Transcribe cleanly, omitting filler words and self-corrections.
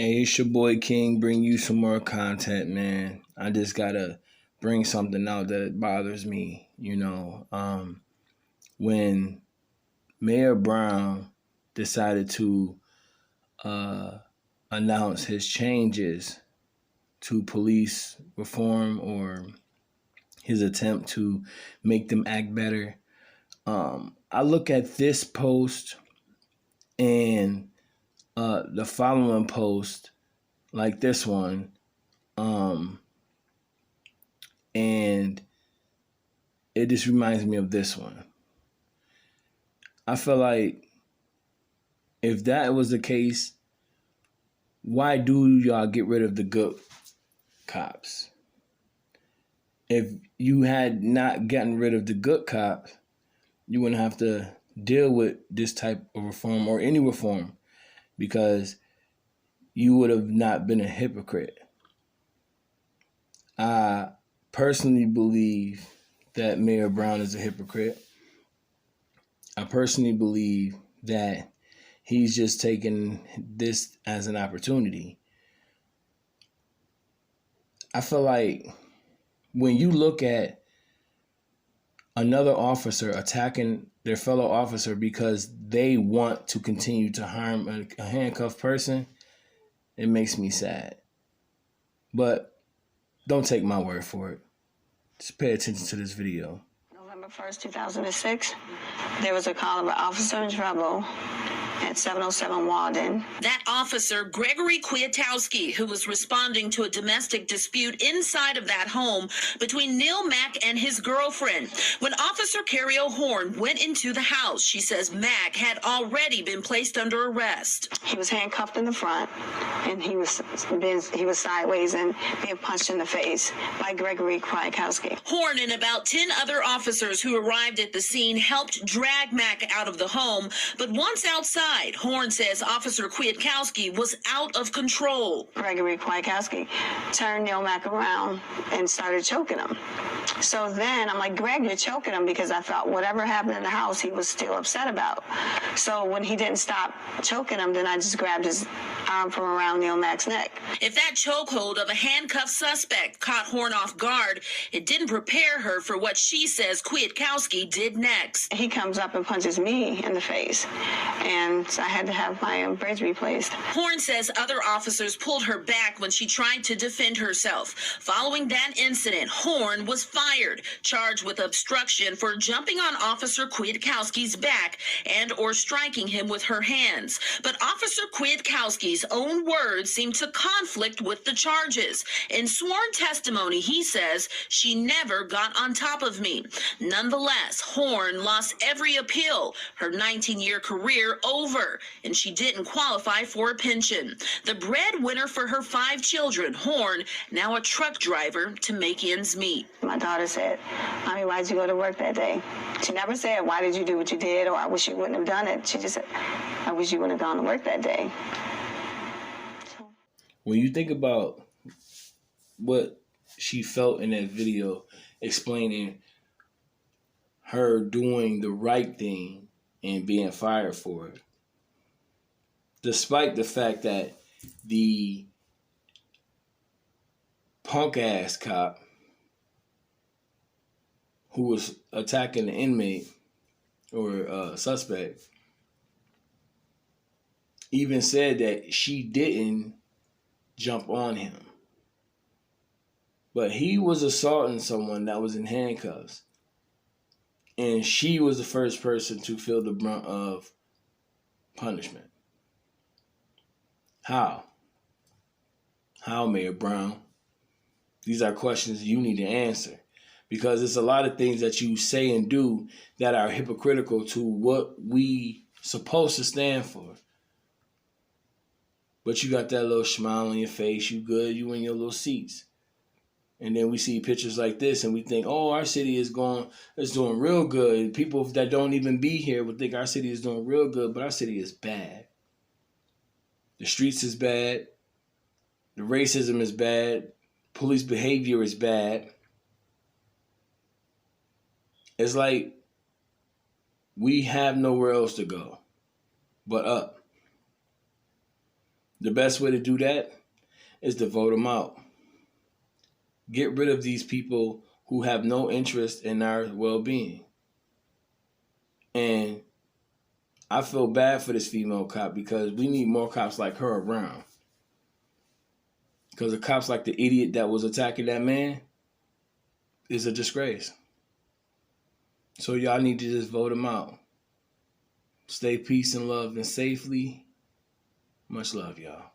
Hey, it's your boy King, bring you some more content, man. I just gotta bring something out that bothers me. When Mayor Brown decided to uh, announce his changes to police reform or his attempt to make them act better, I look at this post and the following post, like this one, um, and it just reminds me of this one. I feel like if that was the case, why do y'all get rid of the good cops? If you had not gotten rid of the good cops, you wouldn't have to deal with this type of reform or any reform because you would have not been a hypocrite. I personally believe that Mayor Brown is a hypocrite. I personally believe that he's just taking this as an opportunity. I feel like when you look at another officer attacking their fellow officer because they want to continue to harm a handcuffed person, it makes me sad. But don't take my word for it. Just pay attention to this video. November 1st, 2006, there was a call of an officer in trouble at 707 Walden. That officer, Gregory Kwiatkowski, who was responding to a domestic dispute inside of that home between Neil Mack and his girlfriend. When Officer Carrie O'Horn went into the house, she says Mack had already been placed under arrest. He was handcuffed in the front, and he was sideways and being punched in the face by Gregory Kwiatkowski. Horn and about 10 other officers who arrived at the scene helped drag Mack out of the home, but once outside, Horn says Officer Kwiatkowski was out of control. Gregory Kwiatkowski turned Neil Mack around and started choking him. So then I'm like, Greg, you're choking him, because I thought whatever happened in the house, he was still upset about. So when he didn't stop choking him, then I just grabbed his arm from around Neil Mack's neck. If that chokehold of a handcuffed suspect caught Horn off guard, it didn't prepare her for what she says Kwiatkowski did next. He comes up and punches me in the face, and I had to have my bridge replaced. Horn says other officers pulled her back when she tried to defend herself. Following that incident, Horn was fired, charged with obstruction for jumping on Officer Kwiatkowski's back and or striking him with her hands. But Officer Kwiatkowski's own words seem to conflict with the charges. In sworn testimony, he says, she never got on top of me. Nonetheless, Horn lost every appeal, her 19-year career over, and she didn't qualify for a pension. The breadwinner for her 5 children, Horn, now a truck driver to make ends meet. My daughter said, Mommy, why did you go to work that day? She never said, why did you do what you did, or I wish you wouldn't have done it. She just said, I wish you wouldn't have gone to work that day. When you think about what she felt in that video, explaining her doing the right thing and being fired for it, despite the fact that the punk ass cop who was attacking the inmate or suspect even said that she didn't jump on him. But he was assaulting someone that was in handcuffs. And she was the first person to feel the brunt of punishment. How? How, Mayor Brown? These are questions you need to answer. Because it's a lot of things that you say and do that are hypocritical to what we supposed to stand for. But you got that little smile on your face. You good. You in your little seats. And then we see pictures like this and we think, oh, our city is doing real good. People that don't even be here would think our city is doing real good, but our city is bad. The streets is bad. The racism is bad. Police behavior is bad. It's like we have nowhere else to go but up. The best way to do that is to vote them out. Get rid of these people who have no interest in our well-being. And I feel bad for this female cop because we need more cops like her around. Because the cops like the idiot that was attacking that man is a disgrace. So y'all need to just vote him out. Stay peace and love and safely. Much love, y'all.